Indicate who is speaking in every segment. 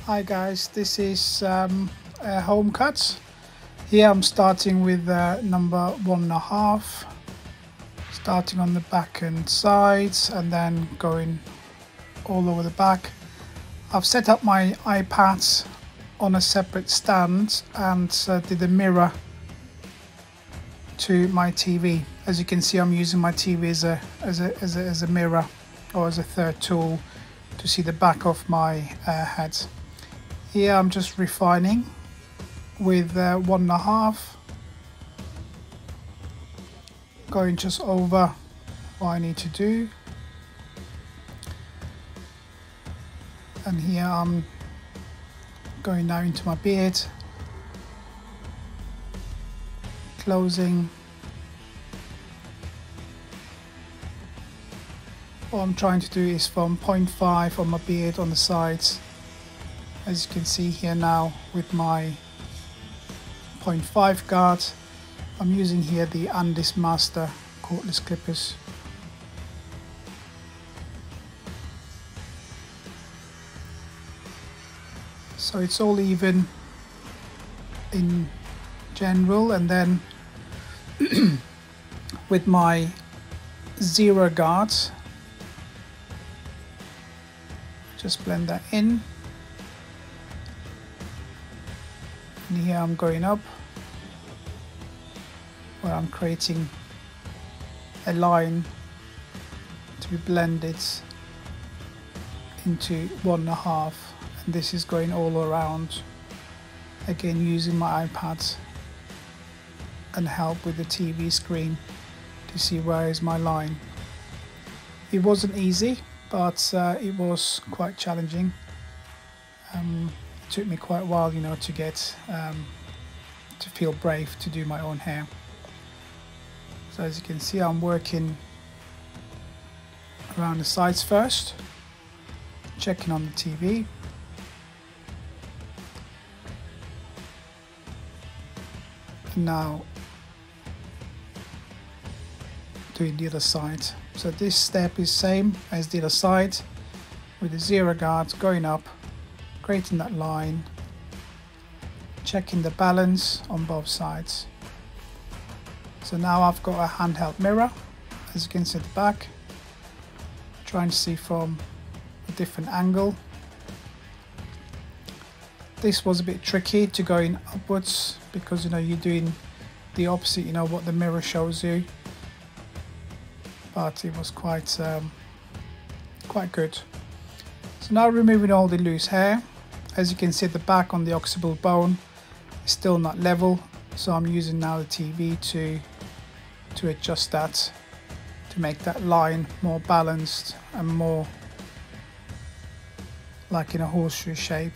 Speaker 1: Hi guys, this is a home cut. Here I'm starting with number 1.5, starting on the back and sides and then going all over the back. I've set up my iPad on a separate stand and did a mirror to my TV. As you can see, I'm using my TV as a mirror, or as a third tool to see the back of my head. Here I'm just refining with 1.5, going just over what I need to do. And here I'm going now into my beard, closing. What I'm trying to do is from 0.5 on my beard on the sides. As you can see here now with my 0.5 guard, I'm using here the Andis Master cordless clippers. So it's all even in general, and then with my 0 guard, just blend that in. And here I'm going up, where I'm creating a line to be blended into 1.5, and this is going all around, again using my iPad and help with the TV screen to see where is my line. It wasn't easy, but it was quite challenging. It took me quite a while, to get to feel brave to do my own hair. So as you can see, I'm working around the sides first, checking on the TV. And now doing the other side. So this step is same as the other side, with the 0 guard going up, creating that line, checking the balance on both sides. So now I've got a handheld mirror, as you can see at the back, trying to see from a different angle. This was a bit tricky to go in upwards because you're doing the opposite, what the mirror shows you. But it was quite good. So now removing all the loose hair. As you can see at the back on the occipital bone, it's still not level, so I'm using now the TV to adjust that, to make that line more balanced and more like in a horseshoe shape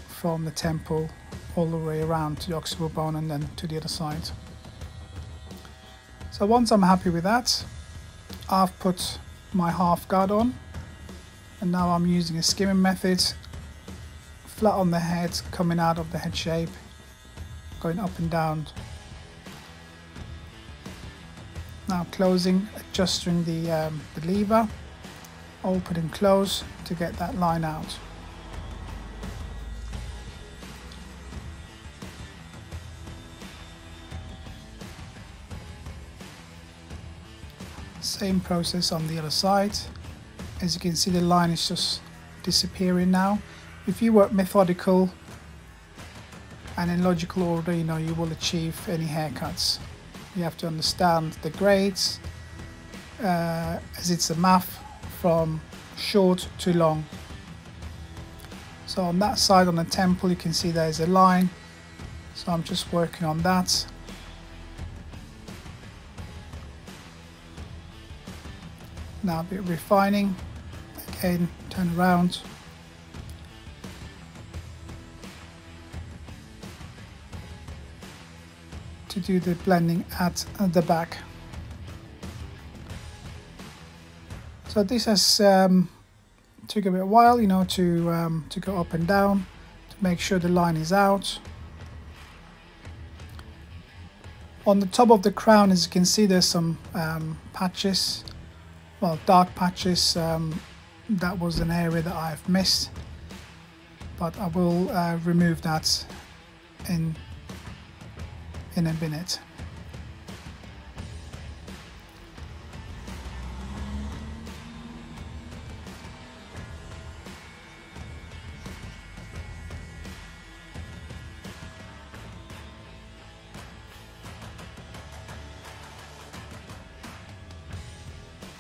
Speaker 1: from the temple all the way around to the occipital bone and then to the other side. So once I'm happy with that, I've put my half guard on, and now I'm using a skimming method, flat on the head, coming out of the head shape, going up and down. Now closing, adjusting the lever, open and close to get that line out. Same process on the other side. As you can see, the line is just disappearing now. If you work methodical and in logical order, you will achieve any haircuts. You have to understand the grades, as it's a math from short to long. So on that side, on the temple, you can see there's a line. So I'm just working on that. Now a bit of refining, again turn around. To do the blending at the back. So this has took a bit of while, to go up and down to make sure the line is out. On the top of the crown, as you can see, there's some patches, well, dark patches. That was an area that I've missed. but I will remove that in a minute.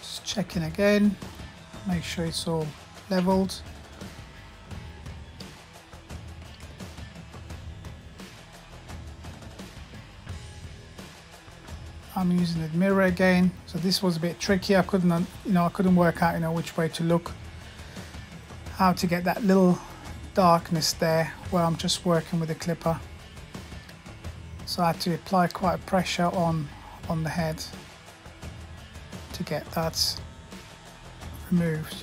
Speaker 1: Just checking again, make sure it's all leveled. I'm using the mirror again, so this was a bit tricky. I couldn't work out, which way to look, how to get that little darkness there where I'm just working with the clipper. So I had to apply quite a pressure on the head to get that removed.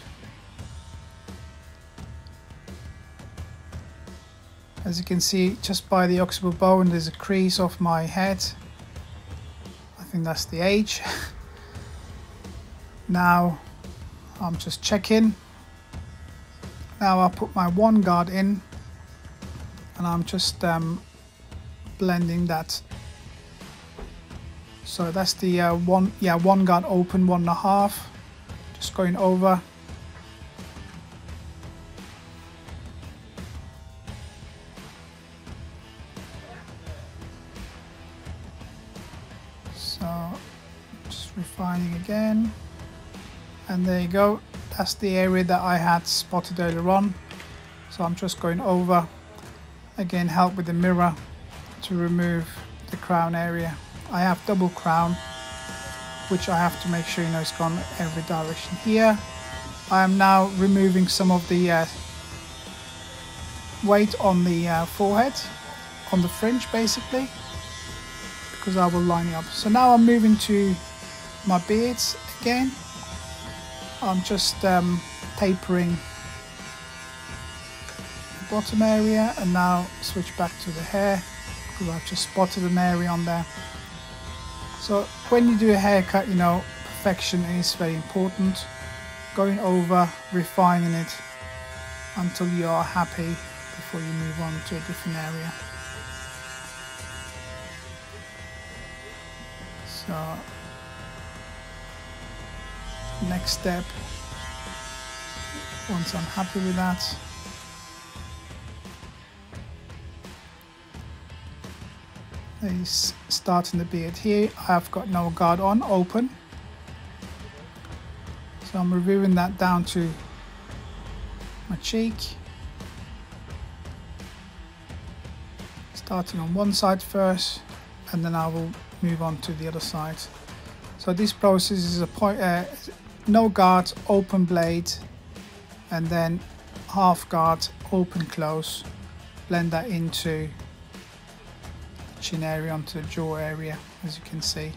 Speaker 1: As you can see, just by the occipital bone, there's a crease off my head. I think that's the age. Now I'm just checking. Now I'll put my one guard in, and I'm just blending that. So that's the one guard open, 1.5. Just going over. So just refining again, and there you go. That's the area that I had spotted earlier on. So I'm just going over again, help with the mirror to remove the crown area. I have double crown, which I have to make sure it's gone every direction here. I am now removing some of the weight on the forehead, on the fringe basically, because I will line it up. So now I'm moving to my beards again. I'm just tapering the bottom area, and now switch back to the hair because I've just spotted an area on there. So when you do a haircut, perfection is very important. Going over, refining it until you are happy before you move on to a different area. So next step, once I'm happy with that, is starting the beard here. I've got no guard on, open. So I'm removing that down to my cheek. Starting on one side first, and then I will move on to the other side. So this process is a no guard, open blade, and then half guard, open close. Blend that into chin area, onto the jaw area, as you can see.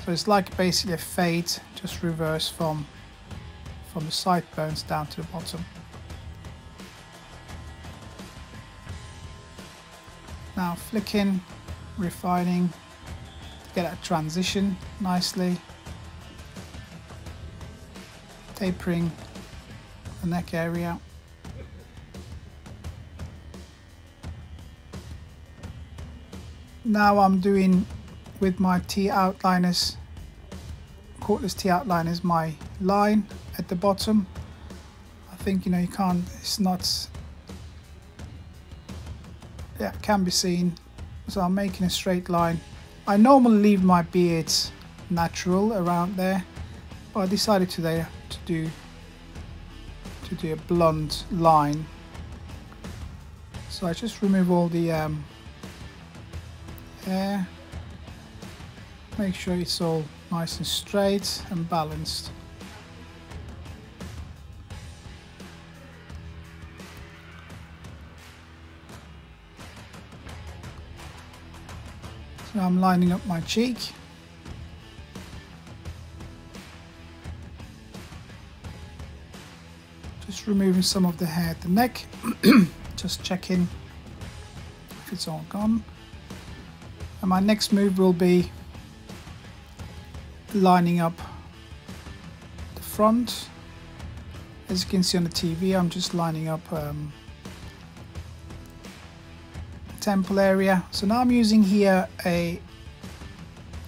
Speaker 1: So it's like basically a fade, just reverse from the side bones down to the bottom. Now flicking, refining to get that transition nicely. Tapering the neck area. Now I'm doing with my T outliners, cordless T outliners, my line at the bottom. I think you can't, it's not, yeah, it can be seen. So I'm making a straight line. I normally leave my beards natural around there, but I decided today to do a blunt line. So I just remove all the hair, make sure it's all nice and straight and balanced. So I'm lining up my cheek. Just removing some of the hair at the neck, just checking if it's all gone. And my next move will be lining up the front. As you can see on the TV, I'm just lining up temple area. So now I'm using here a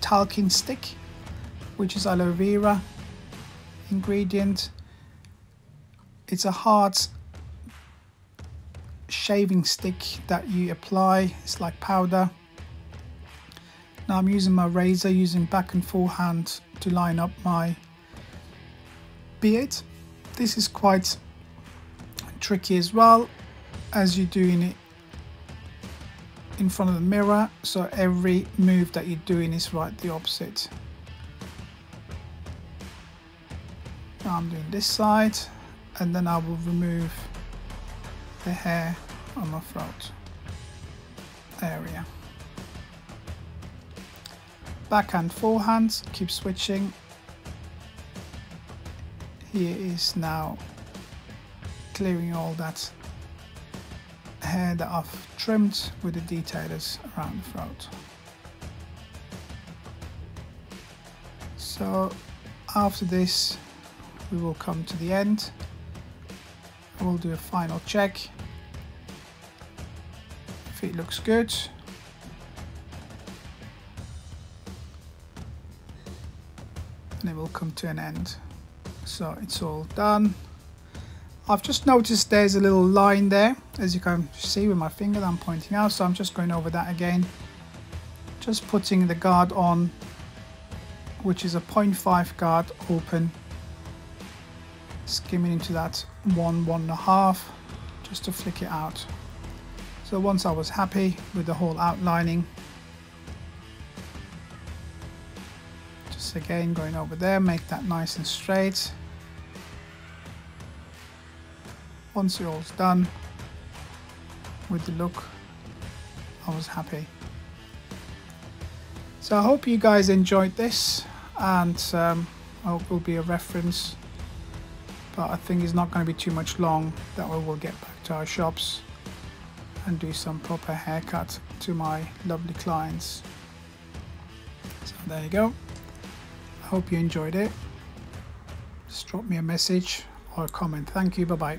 Speaker 1: talcum stick, which is aloe vera ingredient. It's a hard shaving stick that you apply. It's like powder. Now I'm using my razor, using back and forehand to line up my beard. This is quite tricky as well, as you're doing it in front of the mirror, so every move that you're doing is right the opposite. Now I'm doing this side, and then I will remove the hair on my throat area. Backhand, forehand, keep switching. Here is now clearing all that hair that I've trimmed with the detailers around the throat. So after this we will come to the end. I will do a final check. If it looks good, and it will come to an end. So it's all done. I've just noticed there's a little line there, as you can see with my finger that I'm pointing out, so I'm just going over that again. Just putting the guard on, which is a 0.5 guard open, skimming into that 1.5, just to flick it out. So once I was happy with the whole outlining, just again going over there, make that nice and straight. Once it all's done with the look, I was happy. So I hope you guys enjoyed this, and I hope it will be a reference, but I think it's not going to be too much long that we will get back to our shops and do some proper haircut to my lovely clients. So there you go. I hope you enjoyed it. Just drop me a message or a comment. Thank you. Bye bye.